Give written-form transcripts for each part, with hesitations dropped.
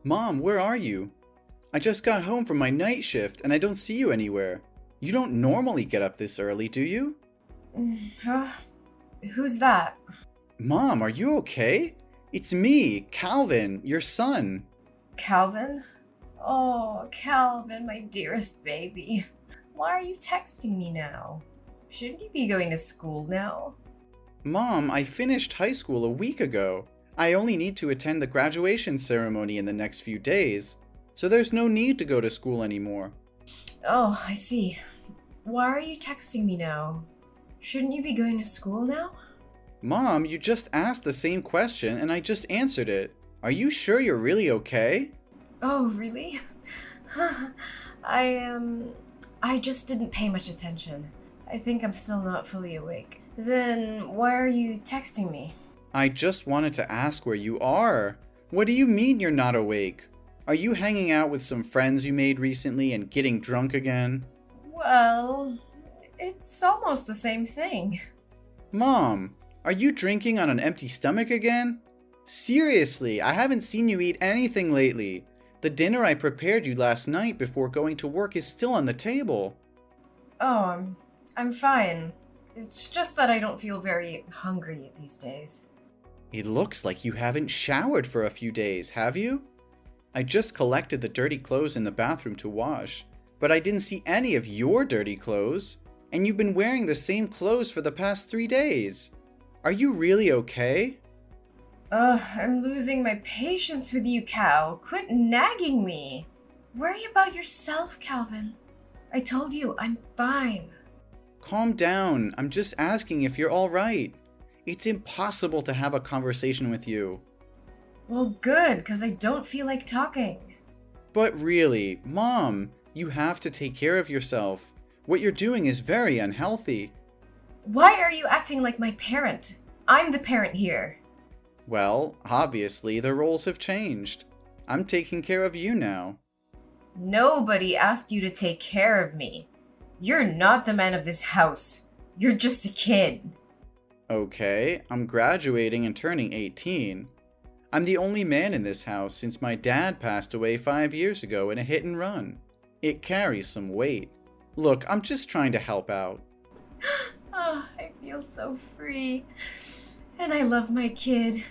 Mom, where are you? I just got home from my night shift and I don't see you anywhere. You don't normally get up this early, do you? Huh? Who's that? Mom, are you okay? It's me, Calvin, your son. Calvin? Oh, Calvin, my dearest baby. Why are you texting me now? Shouldn't you be going to school now? Mom, I finished high school a week ago. I only need to attend the graduation ceremony in the next few days, so there's no need to go to school anymore. Oh, I see. Why are you texting me now? Shouldn't you be going to school now? Mom, you just asked the same question and I just answered it. Are you sure you're really okay? Oh, really? I, I just didn't pay much attention. I think I'm still not fully awake. Then why are you texting me? I just wanted to ask where you are. What do you mean you're not awake? Are you hanging out with some friends you made recently and getting drunk again? Well, it's almost the same thing. Mom, are you drinking on an empty stomach again? Seriously, I haven't seen you eat anything lately. The dinner I prepared you last night before going to work is still on the table. Oh, I'm fine. It's just that I don't feel very hungry these days. It looks like you haven't showered for a few days, have you? I just collected the dirty clothes in the bathroom to wash, but I didn't see any of your dirty clothes, and you've been wearing the same clothes for the past 3 days. Are you really okay? Ugh, I'm losing my patience with you, Cal. Quit nagging me. Worry about yourself, Calvin. I told you, I'm fine. Calm down, I'm just asking if you're alright. It's impossible to have a conversation with you. Well, good, because I don't feel like talking. But really, Mom, you have to take care of yourself. What you're doing is very unhealthy. Why are you acting like my parent? I'm the parent here. Well, obviously the roles have changed. I'm taking care of you now. Nobody asked you to take care of me. You're not the man of this house. You're just a kid. Okay, I'm graduating and turning 18. I'm the only man in this house since my dad passed away 5 years ago in a hit and run. It carries some weight. Look, I'm just trying to help out. Oh, I feel so free. And I love my kid.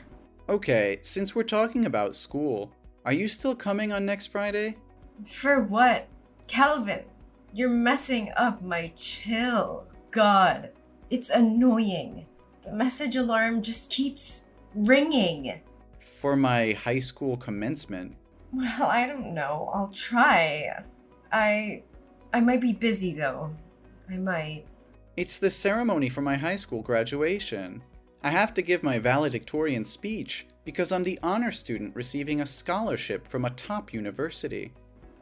Okay, since we're talking about school, are you still coming on next Friday? For what? Calvin, you're messing up my chill. God, it's annoying. The message alarm just keeps ringing. For my high school commencement. Well, I don't know. I'll try. I might be busy though. I might. It's the ceremony for my high school graduation. I have to give my valedictorian speech because I'm the honor student receiving a scholarship from a top university.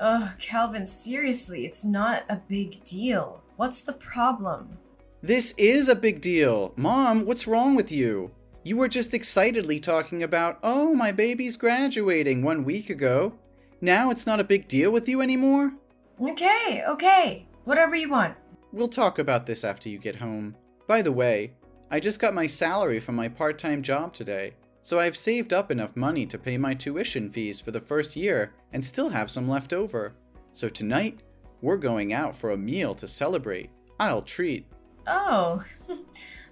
Ugh, Calvin, seriously, it's not a big deal. What's the problem? This is a big deal. Mom, what's wrong with you? You were just excitedly talking about, oh, my baby's graduating 1 week ago. Now it's not a big deal with you anymore? Okay. Whatever you want. We'll talk about this after you get home. By the way, I just got my salary from my part-time job today, so I've saved up enough money to pay my tuition fees for the first year and still have some left over. So tonight, we're going out for a meal to celebrate. I'll treat. Oh,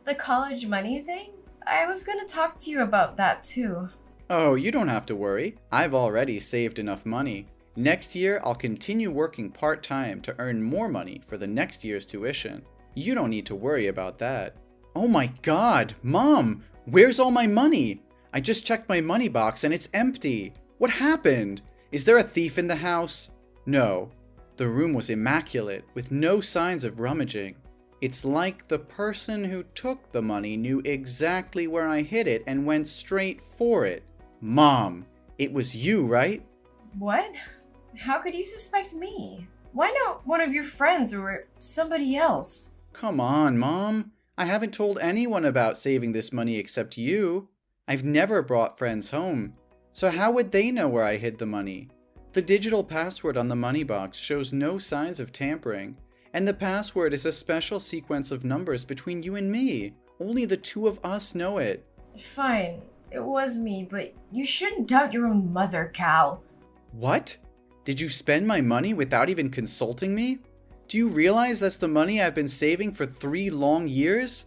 the college money thing? I was gonna talk to you about that too. Oh, you don't have to worry. I've already saved enough money. Next year, I'll continue working part-time to earn more money for the next year's tuition. You don't need to worry about that. Oh my God, Mom, where's all my money? I just checked my money box and it's empty. What happened? Is there a thief in the house? No. The room was immaculate, with no signs of rummaging. It's like the person who took the money knew exactly where I hid it and went straight for it. Mom, it was you, right? What? How could you suspect me? Why not one of your friends or somebody else? Come on, Mom. I haven't told anyone about saving this money except you. I've never brought friends home. So how would they know where I hid the money? The digital password on the money box shows no signs of tampering, and the password is a special sequence of numbers between you and me. Only the two of us know it. Fine, it was me, but you shouldn't doubt your own mother, Cal. What? Did you spend my money without even consulting me? Do you realize that's the money I've been saving for 3 long years?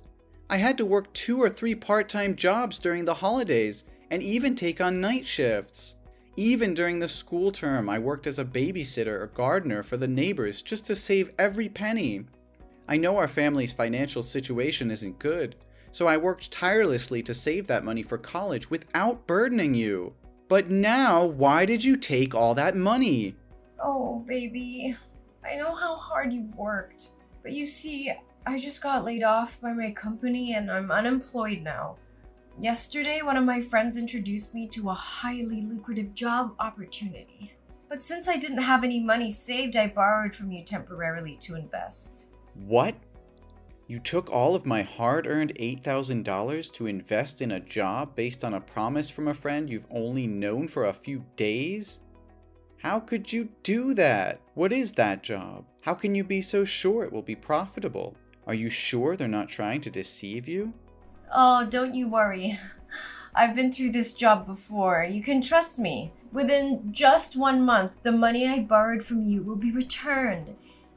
I had to work 2 or 3 part-time jobs during the holidays and even take on night shifts. Even during the school term, I worked as a babysitter or gardener for the neighbors just to save every penny. I know our family's financial situation isn't good, so I worked tirelessly to save that money for college without burdening you. But now, why did you take all that money? Oh, baby. I know how hard you've worked. But you see, I just got laid off by my company and I'm unemployed now. Yesterday, one of my friends introduced me to a highly lucrative job opportunity. But since I didn't have any money saved, I borrowed from you temporarily to invest. What? You took all of my hard-earned $8,000 to invest in a job based on a promise from a friend you've only known for a few days? How could you do that? What is that job? How can you be so sure it will be profitable? Are you sure they're not trying to deceive you? Oh, don't you worry. I've been through this job before. You can trust me. Within just 1 month, the money I borrowed from you will be returned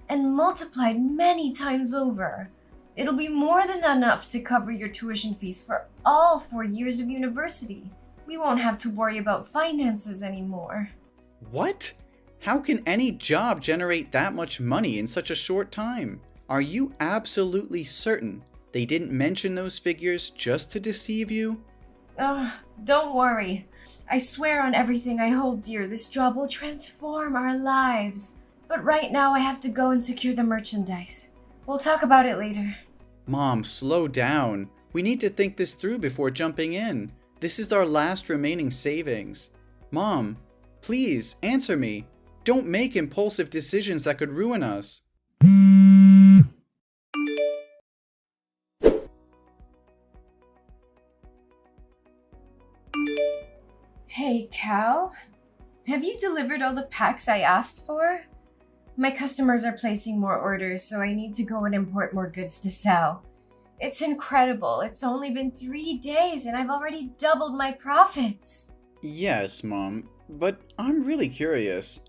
and multiplied many times over. It'll be more than enough to cover your tuition fees for all 4 years of university. We won't have to worry about finances anymore. What? How can any job generate that much money in such a short time? Are you absolutely certain they didn't mention those figures just to deceive you? Oh, don't worry. I swear on everything I hold dear, this job will transform our lives. But right now I have to go and secure the merchandise. We'll talk about it later. Mom, slow down. We need to think this through before jumping in. This is our last remaining savings. Mom, please answer me. Don't make impulsive decisions that could ruin us. Hey, Cal. Have you delivered all the packs I asked for? My customers are placing more orders, so I need to go and import more goods to sell. It's incredible. It's only been 3 days and I've already doubled my profits. Yes, Mom, but I'm really curious.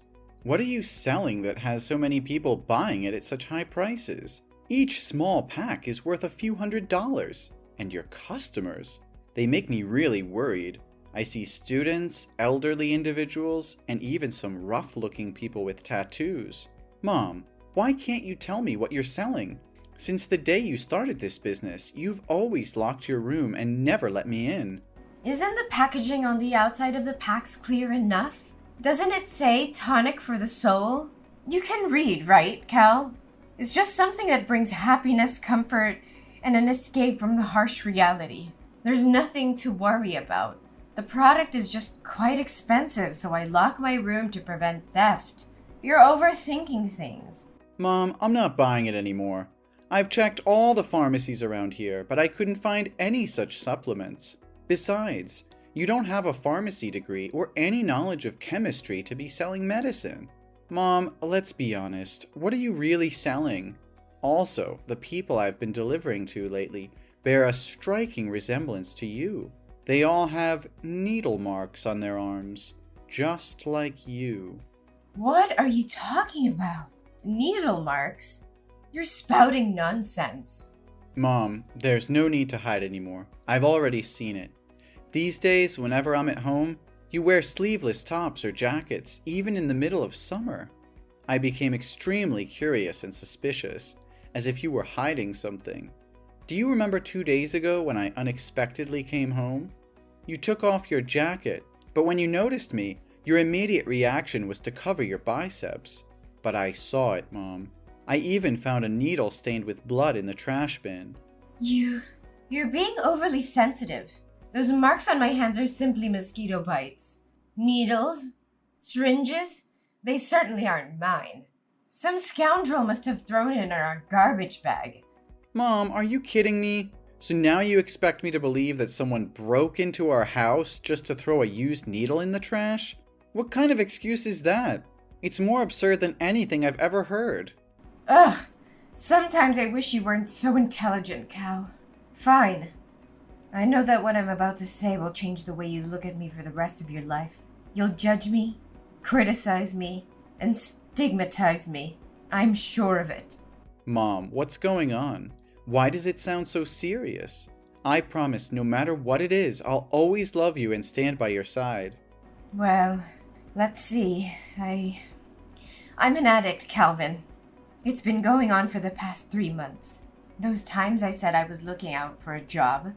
What are you selling that has so many people buying it at such high prices? Each small pack is worth a few $100s. And your customers, they make me really worried. I see students, elderly individuals, and even some rough-looking people with tattoos. Mom, why can't you tell me what you're selling? Since the day you started this business, you've always locked your room and never let me in. Isn't the packaging on the outside of the packs clear enough? Doesn't it say tonic for the soul? You can read, right, Cal? It's just something that brings happiness, comfort, and an escape from the harsh reality. There's nothing to worry about. The product is just quite expensive, so I lock my room to prevent theft. You're overthinking things. Mom, I'm not buying it anymore. I've checked all the pharmacies around here, but I couldn't find any such supplements. Besides, you don't have a pharmacy degree or any knowledge of chemistry to be selling medicine. Mom, let's be honest, what are you really selling? Also, the people I've been delivering to lately bear a striking resemblance to you. They all have needle marks on their arms, just like you. What are you talking about? Needle marks? You're spouting nonsense. Mom, there's no need to hide anymore. I've already seen it. These days, whenever I'm at home, you wear sleeveless tops or jackets, even in the middle of summer. I became extremely curious and suspicious, as if you were hiding something. Do you remember 2 days ago when I unexpectedly came home? You took off your jacket, but when you noticed me, your immediate reaction was to cover your biceps. But I saw it, Mom. I even found a needle stained with blood in the trash bin. You're being overly sensitive. Those marks on my hands are simply mosquito bites. Needles? Syringes? They certainly aren't mine. Some scoundrel must have thrown it in our garbage bag. Mom, are you kidding me? So now you expect me to believe that someone broke into our house just to throw a used needle in the trash? What kind of excuse is that? It's more absurd than anything I've ever heard. Ugh, sometimes I wish you weren't so intelligent, Cal. Fine. I know that what I'm about to say will change the way you look at me for the rest of your life. You'll judge me, criticize me, and stigmatize me. I'm sure of it. Mom, what's going on? Why does it sound so serious? I promise no matter what it is, I'll always love you and stand by your side. Well, let's see. I'm an addict, Calvin. It's been going on for the past 3 months. Those times I said I was looking out for a job,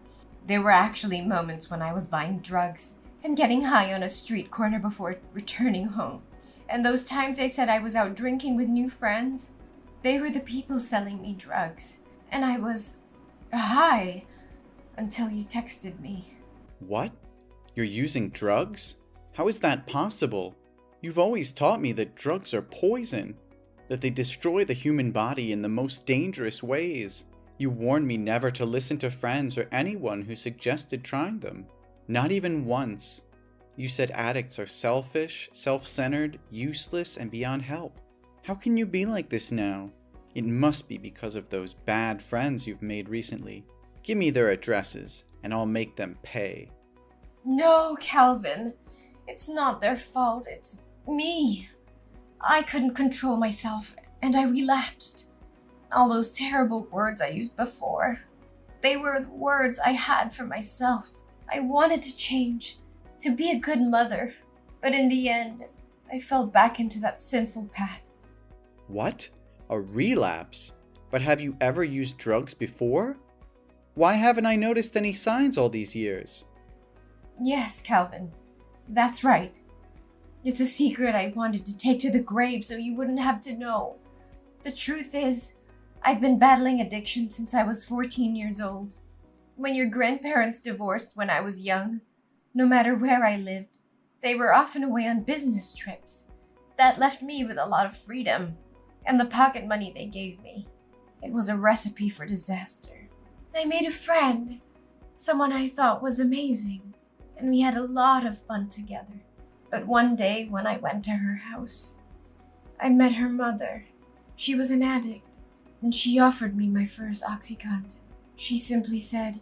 there were actually moments when I was buying drugs and getting high on a street corner before returning home. And those times I said I was out drinking with new friends, they were the people selling me drugs. And I was high until you texted me. What? You're using drugs? How is that possible? You've always taught me that drugs are poison, that they destroy the human body in the most dangerous ways. You warned me never to listen to friends or anyone who suggested trying them. Not even once. You said addicts are selfish, self-centered, useless, and beyond help. How can you be like this now? It must be because of those bad friends you've made recently. Give me their addresses, and I'll make them pay. No, Calvin. It's not their fault. It's me. I couldn't control myself, and I relapsed. All those terrible words I used before. They were the words I had for myself. I wanted to change, to be a good mother. But in the end, I fell back into that sinful path. What? A relapse? But have you ever used drugs before? Why haven't I noticed any signs all these years? Yes, Calvin. That's right. It's a secret I wanted to take to the grave so you wouldn't have to know. The truth is, I've been battling addiction since I was 14 years old. When your grandparents divorced when I was young, no matter where I lived, they were often away on business trips. That left me with a lot of freedom, and the pocket money they gave me. It was a recipe for disaster. I made a friend, someone I thought was amazing, and we had a lot of fun together. But one day when I went to her house, I met her mother. She was an addict, and she offered me my first OxyContin. She simply said,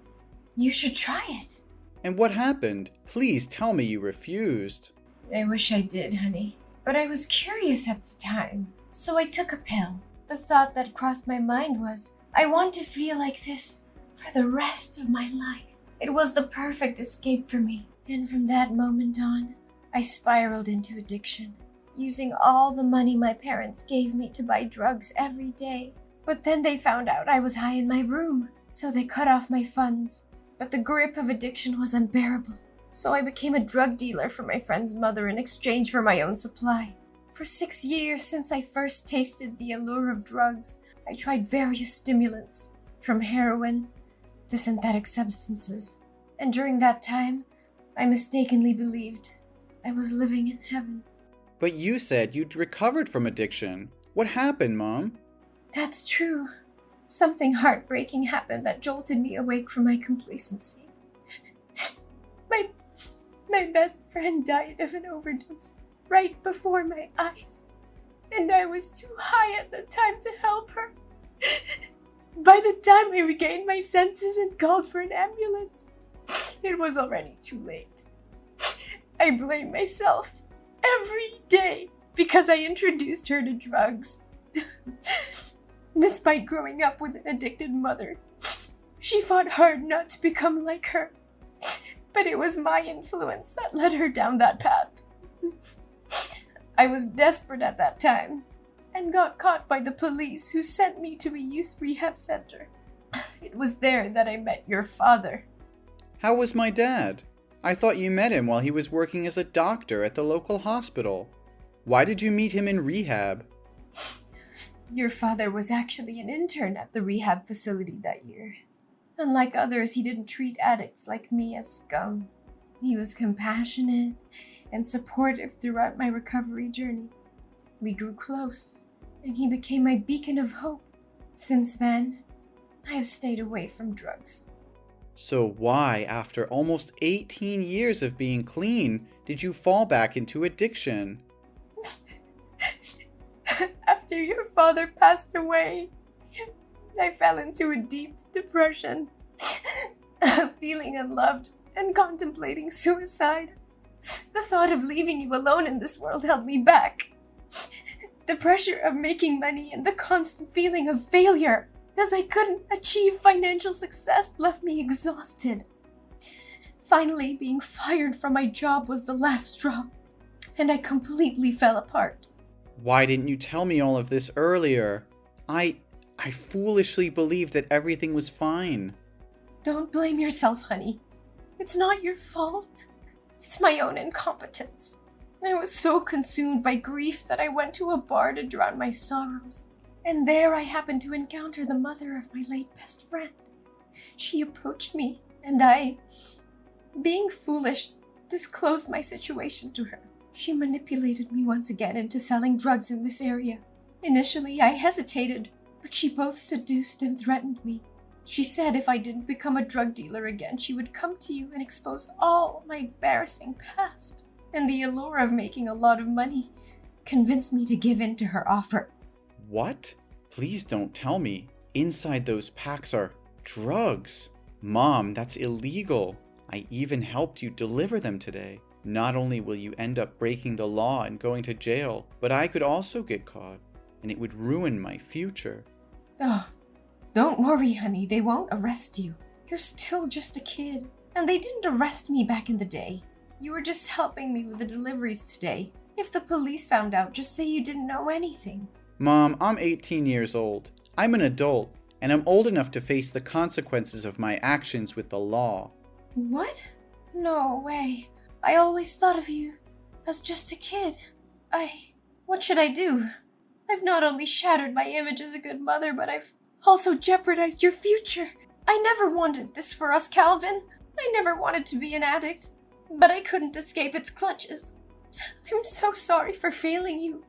"You should try it." And what happened? Please tell me you refused. I wish I did, honey. But I was curious at the time, so I took a pill. The thought that crossed my mind was, I want to feel like this for the rest of my life. It was the perfect escape for me. And from that moment on, I spiraled into addiction, using all the money my parents gave me to buy drugs every day. But then they found out I was high in my room, so they cut off my funds. But the grip of addiction was unbearable, so I became a drug dealer for my friend's mother in exchange for my own supply. For 6 years since I first tasted the allure of drugs, I tried various stimulants, from heroin to synthetic substances. And during that time, I mistakenly believed I was living in heaven. But you said you'd recovered from addiction. What happened, Mom? That's true. Something heartbreaking happened that jolted me awake from my complacency. My best friend died of an overdose right before my eyes, and I was too high at the time to help her. By the time I regained my senses and called for an ambulance, it was already too late. I blame myself every day because I introduced her to drugs. Despite growing up with an addicted mother, she fought hard not to become like her. But it was my influence that led her down that path. I was desperate at that time and got caught by the police, who sent me to a youth rehab center. It was there that I met your father. How was my dad? I thought you met him while he was working as a doctor at the local hospital. Why did you meet him in rehab? Your father was actually an intern at the rehab facility that year. Unlike others, he didn't treat addicts like me as scum. He was compassionate and supportive throughout my recovery journey. We grew close, and he became my beacon of hope. Since then, I have stayed away from drugs. So why, after almost 18 years of being clean, did you fall back into addiction? After your father passed away, I fell into a deep depression, feeling unloved and contemplating suicide. The thought of leaving you alone in this world held me back. The pressure of making money and the constant feeling of failure as I couldn't achieve financial success left me exhausted. Finally, being fired from my job was the last straw, and I completely fell apart. Why didn't you tell me all of this earlier? I foolishly believed that everything was fine. Don't blame yourself, honey. It's not your fault. It's my own incompetence. I was so consumed by grief that I went to a bar to drown my sorrows. And there I happened to encounter the mother of my late best friend. She approached me, and I, being foolish, disclosed my situation to her. She manipulated me once again into selling drugs in this area. Initially, I hesitated, but she both seduced and threatened me. She said if I didn't become a drug dealer again, she would come to you and expose all my embarrassing past. And the allure of making a lot of money convinced me to give in to her offer. What? Please don't tell me. Inside those packs are drugs. Mom, that's illegal. I even helped you deliver them today. Not only will you end up breaking the law and going to jail, but I could also get caught, and it would ruin my future. Oh, don't worry, honey. They won't arrest you. You're still just a kid. And they didn't arrest me back in the day. You were just helping me with the deliveries today. If the police found out, just say you didn't know anything. Mom, I'm 18 years old. I'm an adult, and I'm old enough to face the consequences of my actions with the law. What? No way. I always thought of you as just a kid. What should I do? I've not only shattered my image as a good mother, but I've also jeopardized your future. I never wanted this for us, Calvin. I never wanted to be an addict, but I couldn't escape its clutches. I'm so sorry for failing you,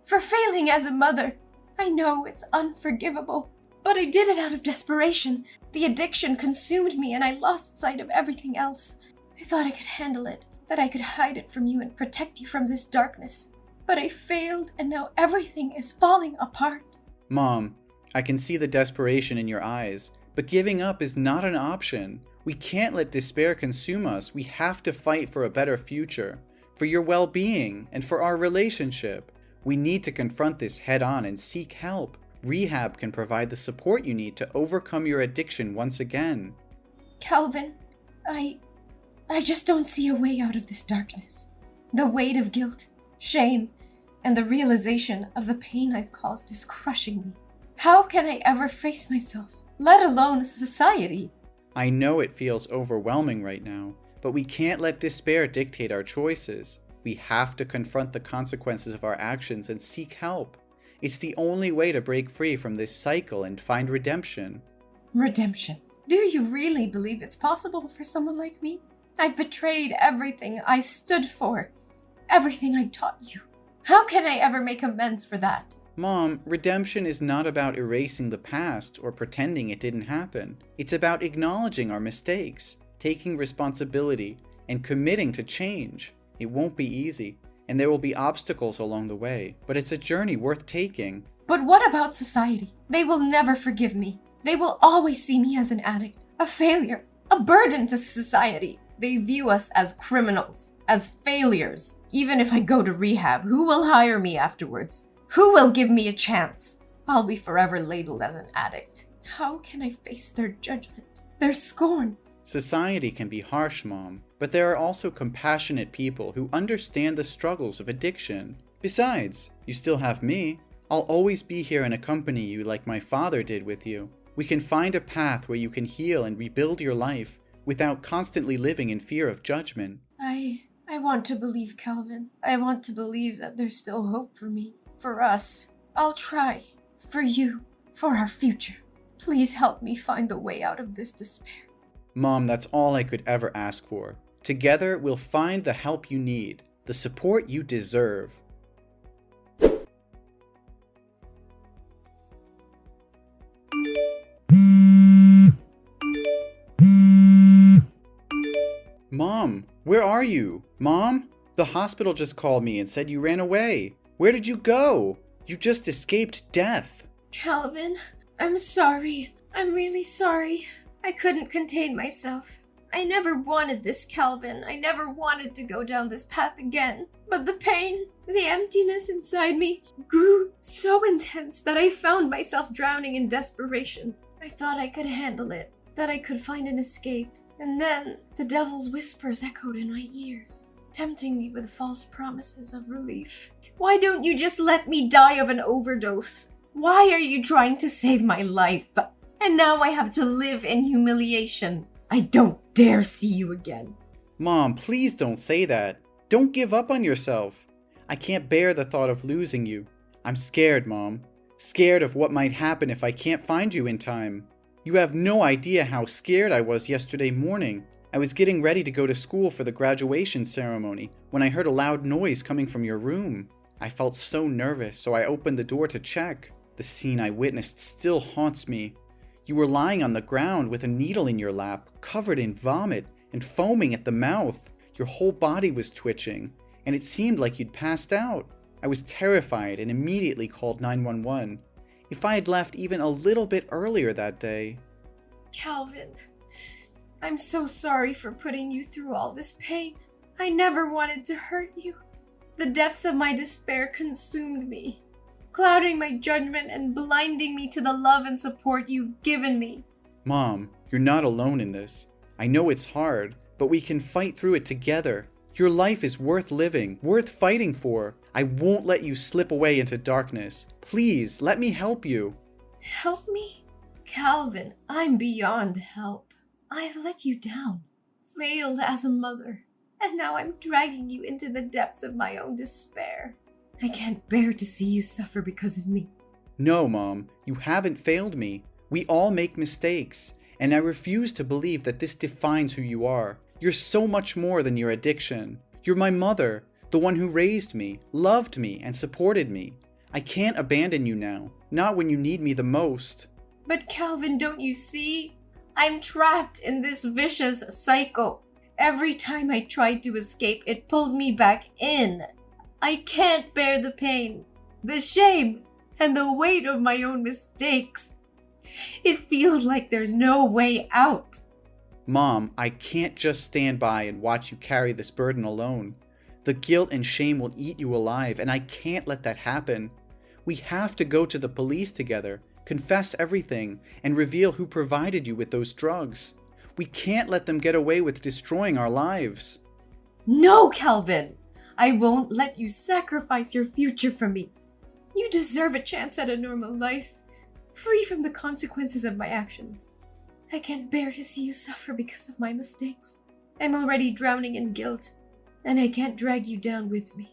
for failing as a mother. I know it's unforgivable, but I did it out of desperation. The addiction consumed me and I lost sight of everything else. I thought I could handle it, that I could hide it from you and protect you from this darkness. But I failed, and now everything is falling apart. Mom, I can see the desperation in your eyes, but giving up is not an option. We can't let despair consume us. We have to fight for a better future, for your well-being, and for our relationship. We need to confront this head-on and seek help. Rehab can provide the support you need to overcome your addiction once again. Calvin, I just don't see a way out of this darkness. The weight of guilt, shame, and the realization of the pain I've caused is crushing me. How can I ever face myself, let alone society? I know it feels overwhelming right now, but we can't let despair dictate our choices. We have to confront the consequences of our actions and seek help. It's the only way to break free from this cycle and find redemption. Redemption? Do you really believe it's possible for someone like me? I've betrayed everything I stood for, everything I taught you. How can I ever make amends for that? Mom, redemption is not about erasing the past or pretending it didn't happen. It's about acknowledging our mistakes, taking responsibility, and committing to change. It won't be easy, and there will be obstacles along the way, but it's a journey worth taking. But what about society? They will never forgive me. They will always see me as an addict, a failure, a burden to society. They view us as criminals, as failures. Even if I go to rehab, who will hire me afterwards? Who will give me a chance? I'll be forever labeled as an addict. How can I face their judgment, their scorn? Society can be harsh, Mom, but there are also compassionate people who understand the struggles of addiction. Besides, you still have me. I'll always be here and accompany you like my father did with you. We can find a path where you can heal and rebuild your life without constantly living in fear of judgment. I want to believe, Calvin. I want to believe that there's still hope for me, for us. I'll try. For you. For our future. Please help me find the way out of this despair. Mom, that's all I could ever ask for. Together, we'll find the help you need, the support you deserve. Mom, where are you? Mom? The hospital just called me and said you ran away. Where did you go? You just escaped death. Calvin, I'm sorry. I'm really sorry. I couldn't contain myself. I never wanted this, Calvin. I never wanted to go down this path again. But the pain, the emptiness inside me grew so intense that I found myself drowning in desperation. I thought I could handle it, that I could find an escape. And then the devil's whispers echoed in my ears, tempting me with false promises of relief. Why don't you just let me die of an overdose? Why are you trying to save my life? And now I have to live in humiliation. I don't dare see you again. Mom, please don't say that. Don't give up on yourself. I can't bear the thought of losing you. I'm scared, Mom. Scared of what might happen if I can't find you in time. You have no idea how scared I was yesterday morning. I was getting ready to go to school for the graduation ceremony when I heard a loud noise coming from your room. I felt so nervous, so I opened the door to check. The scene I witnessed still haunts me. You were lying on the ground with a needle in your lap, covered in vomit and foaming at the mouth. Your whole body was twitching, and it seemed like you'd passed out. I was terrified and immediately called 911. If I had left even a little bit earlier that day... Calvin, I'm so sorry for putting you through all this pain. I never wanted to hurt you. The depths of my despair consumed me, clouding my judgment and blinding me to the love and support you've given me. Mom, you're not alone in this. I know it's hard, but we can fight through it together. Your life is worth living, worth fighting for. I won't let you slip away into darkness. Please, let me help you. Help me? Calvin, I'm beyond help. I've let you down, failed as a mother, and now I'm dragging you into the depths of my own despair. I can't bear to see you suffer because of me. No, Mom, you haven't failed me. We all make mistakes, and I refuse to believe that this defines who you are. You're so much more than your addiction. You're my mother, the one who raised me, loved me, and supported me. I can't abandon you now, not when you need me the most. But Calvin, don't you see? I'm trapped in this vicious cycle. Every time I try to escape, it pulls me back in. I can't bear the pain, the shame, and the weight of my own mistakes. It feels like there's no way out. Mom, I can't just stand by and watch you carry this burden alone. The guilt and shame will eat you alive, and I can't let that happen. We have to go to the police together, confess everything, and reveal who provided you with those drugs. We can't let them get away with destroying our lives. No, Calvin! I won't let you sacrifice your future for me. You deserve a chance at a normal life, free from the consequences of my actions. I can't bear to see you suffer because of my mistakes. I'm already drowning in guilt, and I can't drag you down with me.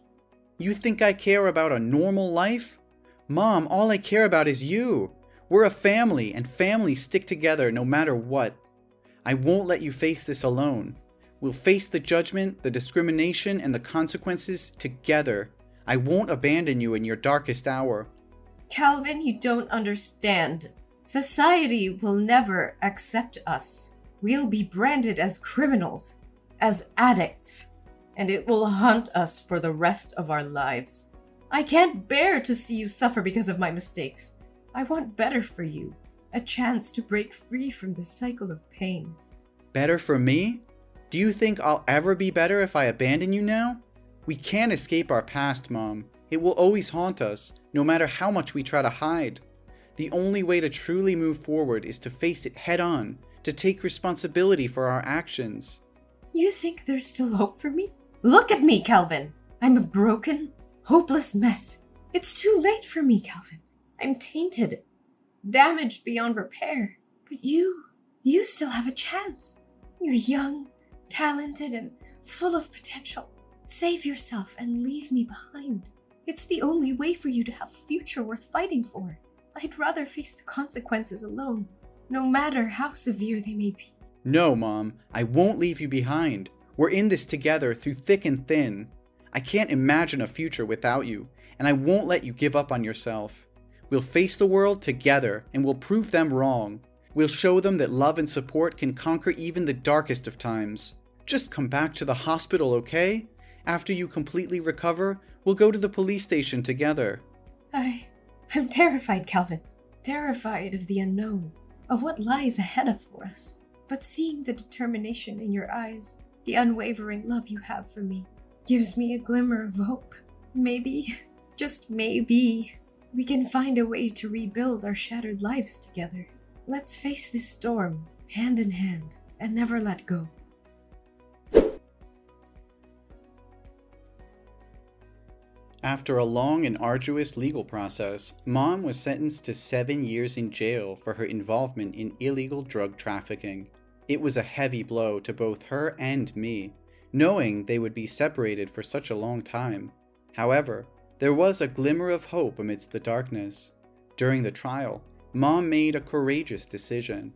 You think I care about a normal life? Mom, all I care about is you. We're a family, and families stick together no matter what. I won't let you face this alone. We'll face the judgment, the discrimination, and the consequences together. I won't abandon you in your darkest hour. Calvin, you don't understand. Society will never accept us. We'll be branded as criminals, as addicts, and it will haunt us for the rest of our lives. I can't bear to see you suffer because of my mistakes. I want better for you, a chance to break free from this cycle of pain. Better for me? Do you think I'll ever be better if I abandon you now? We can't escape our past, Mom. It will always haunt us, no matter how much we try to hide. The only way to truly move forward is to face it head on, to take responsibility for our actions. You think there's still hope for me? Look at me, Calvin. I'm a broken, hopeless mess. It's too late for me, Calvin. I'm tainted, damaged beyond repair. But you still have a chance. You're young, talented, and full of potential. Save yourself and leave me behind. It's the only way for you to have a future worth fighting for. I'd rather face the consequences alone, no matter how severe they may be. No, Mom, I won't leave you behind. We're in this together through thick and thin. I can't imagine a future without you, and I won't let you give up on yourself. We'll face the world together, and we'll prove them wrong. We'll show them that love and support can conquer even the darkest of times. Just come back to the hospital, okay? After you completely recover, we'll go to the police station together. I'm terrified, Calvin. Terrified of the unknown, of what lies ahead of us. but seeing the determination in your eyes, the unwavering love you have for me, gives me a glimmer of hope. Maybe, just maybe, we can find a way to rebuild our shattered lives together. Let's face this storm, hand in hand, and never let go. After a long and arduous legal process, Mom was sentenced to 7 years in jail for her involvement in illegal drug trafficking. It was a heavy blow to both her and me, knowing they would be separated for such a long time. However, there was a glimmer of hope amidst the darkness. During the trial, Mom made a courageous decision.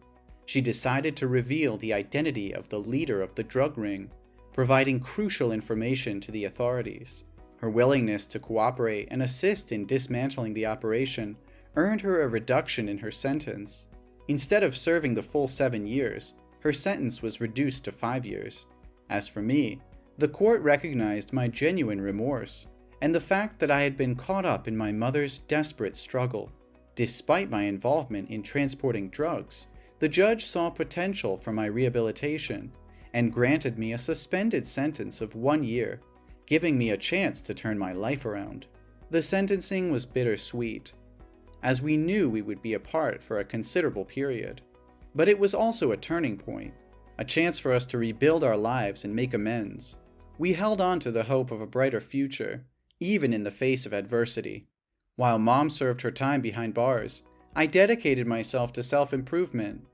She decided to reveal the identity of the leader of the drug ring, providing crucial information to the authorities. Her willingness to cooperate and assist in dismantling the operation earned her a reduction in her sentence. Instead of serving the full 7 years, her sentence was reduced to 5 years. As for me, the court recognized my genuine remorse and the fact that I had been caught up in my mother's desperate struggle. Despite my involvement in transporting drugs, the judge saw potential for my rehabilitation and granted me a suspended sentence of 1 year, giving me a chance to turn my life around. The sentencing was bittersweet, as we knew we would be apart for a considerable period. But it was also a turning point, a chance for us to rebuild our lives and make amends. We held on to the hope of a brighter future, even in the face of adversity. While Mom served her time behind bars, I dedicated myself to self-improvement.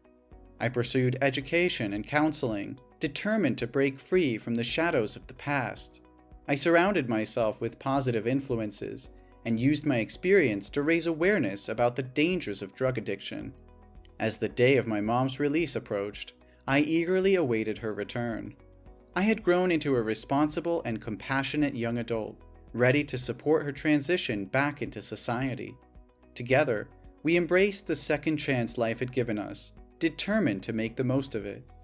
I pursued education and counseling, determined to break free from the shadows of the past. I surrounded myself with positive influences and used my experience to raise awareness about the dangers of drug addiction. As the day of my mom's release approached, I eagerly awaited her return. I had grown into a responsible and compassionate young adult, ready to support her transition back into society. Together, we embraced the second chance life had given us, determined to make the most of it.